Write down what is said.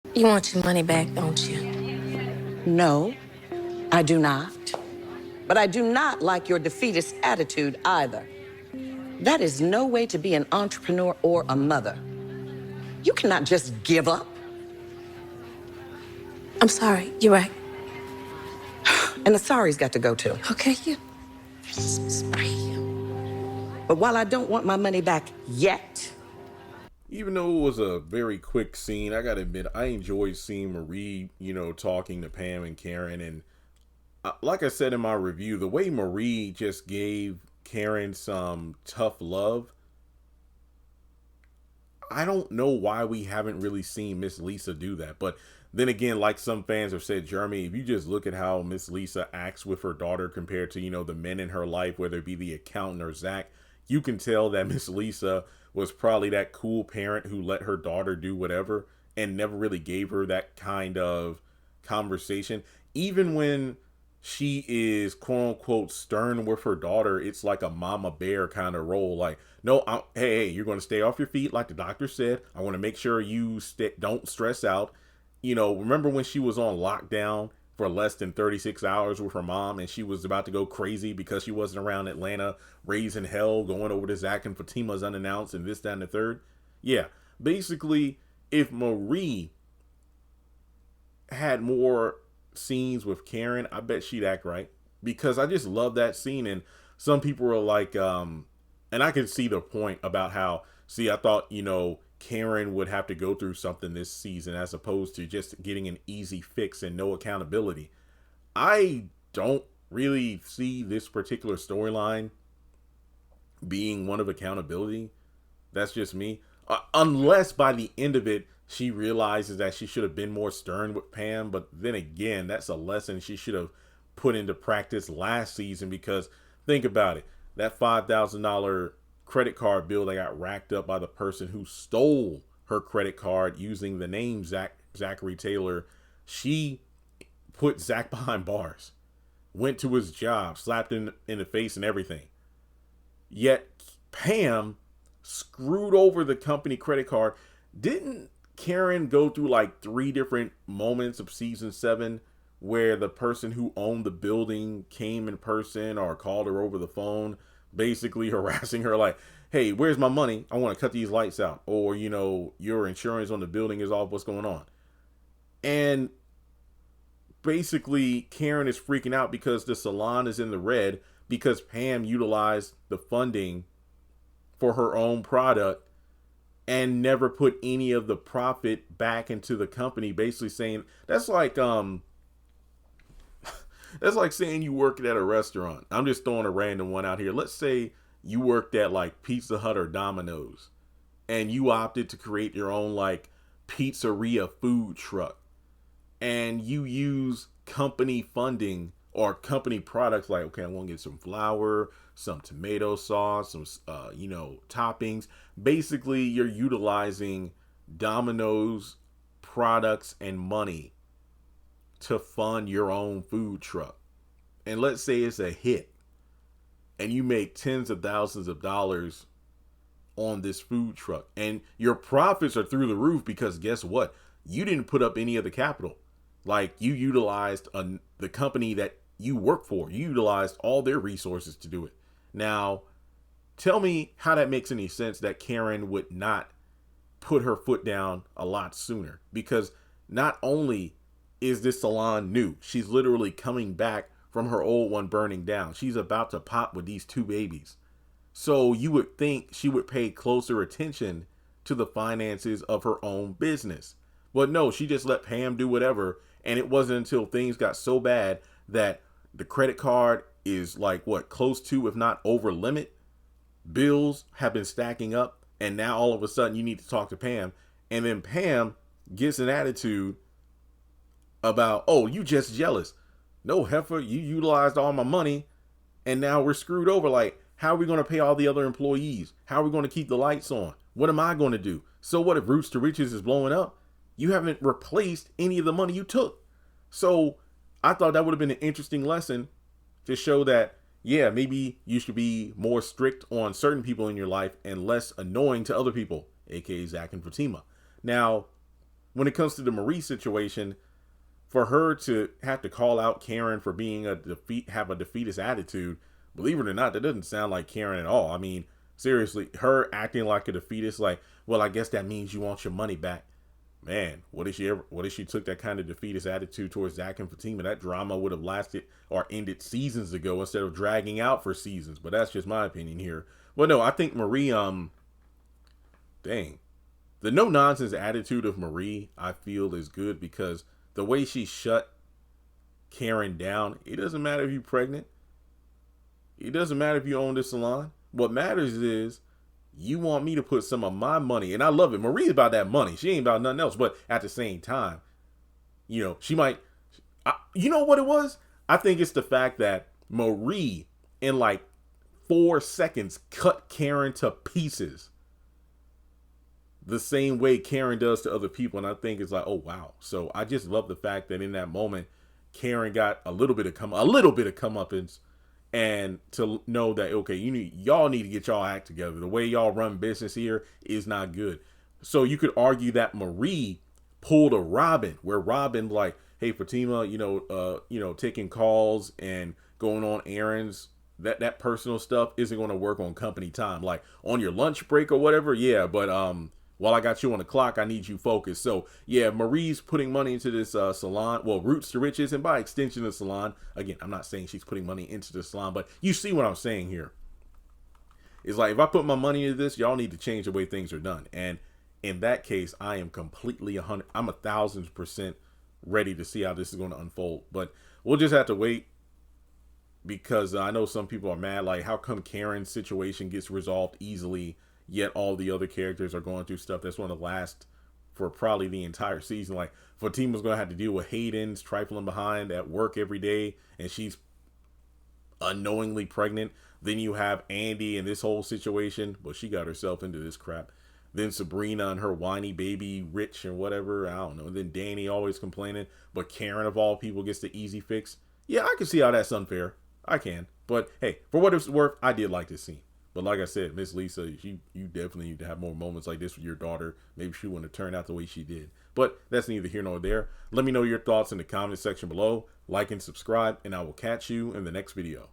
You want your money back, don't you? No, I do not. But I do not like your defeatist attitude either. That is no way to be an entrepreneur or a mother. You cannot just give up. I'm sorry. You're right. And the sorry's got to go too. Okay, you. Spray. But while I don't want my money back yet, Even though it was a very quick scene, I gotta admit, I enjoyed seeing Marie, talking to Pam and Karen. And like I said in my review, the way Marie just gave Karen some tough love, I don't know why we haven't really seen Miss Lisa do that. But then again, like some fans have said, Jeremy, if you just look at how Miss Lisa acts with her daughter compared to, the men in her life, whether it be the accountant or Zach, you can tell that Miss Lisa was probably that cool parent who let her daughter do whatever and never really gave her that kind of conversation. Even when she is quote unquote stern with her daughter, it's like a mama bear kind of role. Like, no, hey, you're going to stay off your feet, like the doctor said. I want to make sure you don't stress out. Remember when she was on lockdown for less than 36 hours with her mom, and she was about to go crazy because she wasn't around Atlanta, raising hell, going over to Zach and Fatima's unannounced, and this, that, and the third. Yeah, basically, if Marie had more scenes with Karen, I bet she'd act right, because I just love that scene. And some people were like, and I can see the point about how, see, I thought, Karen would have to go through something this season as opposed to just getting an easy fix and no accountability. I don't really see this particular storyline being one of accountability. That's just me. Unless by the end of it, she realizes that she should have been more stern with Pam. But then again, that's a lesson she should have put into practice last season, because think about it. That $5,000 credit card bill that got racked up by the person who stole her credit card using the name Zachary Taylor, she put Zach behind bars, went to his job, slapped him in the face and everything. Yet Pam screwed over the company credit card. Didn't Karen go through like 3 different moments of season 7 where the person who owned the building came in person or called her over the phone, basically harassing her like, hey, where's my money? I want to cut these lights out. Or, your insurance on the building is off. What's going on? And basically Karen is freaking out because the salon is in the red because Pam utilized the funding for her own product and never put any of the profit back into the company, basically saying that's like that's like saying you work at a restaurant. I'm just throwing a random one out here. Let's say you worked at like Pizza Hut or Domino's and you opted to create your own like pizzeria food truck, and you use company funding or company products like, okay, I want to get some flour, some tomato sauce, some toppings. Basically, you're utilizing Domino's products and money to fund your own food truck. And let's say it's a hit and you make tens of thousands of dollars on this food truck, and your profits are through the roof because guess what? You didn't put up any of the capital. Like, you utilized the company that you work for. You utilized all their resources to do it. Now, tell me how that makes any sense that Karen would not put her foot down a lot sooner. Because not only is this salon new, she's literally coming back from her old one burning down. She's about to pop with these 2 babies. So you would think she would pay closer attention to the finances of her own business. But no, she just let Pam do whatever. And it wasn't until things got so bad that the credit card is like, what, close to, if not over limit. Bills have been stacking up. And now all of a sudden you need to talk to Pam. And then Pam gets an attitude about, oh, you just jealous. No, heifer, you utilized all my money. And now we're screwed over. Like, how are we going to pay all the other employees? How are we going to keep the lights on? What am I going to do? So what if Roots to Riches is blowing up? You haven't replaced any of the money you took. So I thought that would have been an interesting lesson to show that, yeah, maybe you should be more strict on certain people in your life and less annoying to other people, aka Zach and Fatima. Now, when it comes to the Marie situation, for her to have to call out Karen for being have a defeatist attitude, believe it or not, that doesn't sound like Karen at all. I mean, seriously, her acting like a defeatist, like, well, I guess that means you want your money back. Man, what if she took that kind of defeatist attitude towards Zach and Fatima? That drama would have lasted or ended seasons ago instead of dragging out for seasons. But that's just my opinion here. Well, no, I think Marie, dang, the no nonsense attitude of Marie, I feel is good because the way she shut Karen down, it doesn't matter if you're pregnant. It doesn't matter if you own this salon. What matters is you want me to put some of my money, and I love it. Marie's about that money. She ain't about nothing else. But at the same time, she might, you know what it was? I think it's the fact that Marie, in like 4 seconds, cut Karen to pieces. The same way Karen does to other people. And I think it's like, oh, wow. So I just love the fact that in that moment, Karen got a little bit of comeuppance. And to know that, okay, y'all need to get y'all act together. The way y'all run business here is not good. So you could argue that Marie pulled a Robin, where Robin like, hey, Fatima, taking calls and going on errands, that personal stuff isn't going to work on company time. Like on your lunch break or whatever, yeah, but while I got you on the clock, I need you focused. So, yeah, Marie's putting money into this salon. Well, Roots to Riches, and by extension, the salon. Again, I'm not saying she's putting money into the salon, but you see what I'm saying here. It's like, if I put my money into this, y'all need to change the way things are done. And in that case, I am completely 1,000% ready to see how this is going to unfold. But we'll just have to wait, because I know some people are mad. Like, how come Karen's situation gets resolved easily, yet all the other characters are going through stuff that's going to last for probably the entire season? Like, Fatima's going to have to deal with Hayden's trifling behind at work every day, and she's unknowingly pregnant. Then you have Andy and this whole situation, but she got herself into this crap. Then Sabrina and her whiny baby Rich and whatever, I don't know. And then Danny always complaining, but Karen of all people gets the easy fix. Yeah, I can see how that's unfair. I can. But hey, for what it's worth, I did like this scene. But like I said, Miss Lisa, you definitely need to have more moments like this with your daughter. Maybe she wouldn't have turned out the way she did. But that's neither here nor there. Let me know your thoughts in the comment section below. Like and subscribe, and I will catch you in the next video.